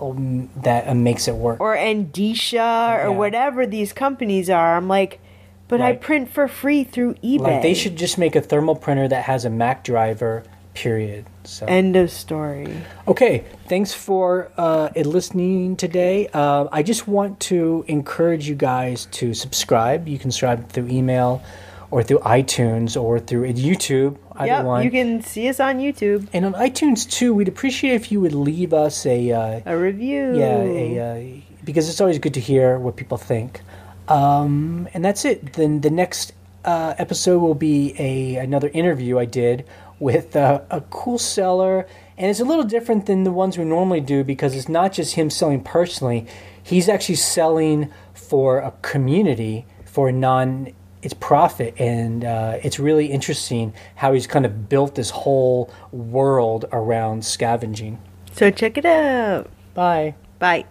that makes it work. Or Endicia or whatever these companies are. I'm like, but I print for free through eBay. Like, they should just make a thermal printer that has a Mac driver, period. So. End of story. Okay, thanks for listening today. I just want to encourage you guys to subscribe. You can subscribe through email or through iTunes or through YouTube. Either one. You can see us on YouTube. And on iTunes, too, we'd appreciate if you would leave us a review. Yeah, because it's always good to hear what people think. And that's it. Then the next episode will be another interview I did with a cool seller, and it's a little different than the ones we normally do, because it's not just him selling personally. He's actually selling for a community for it's profit, and it's really interesting how he's kind of built this whole world around scavenging. So check it out. Bye. Bye.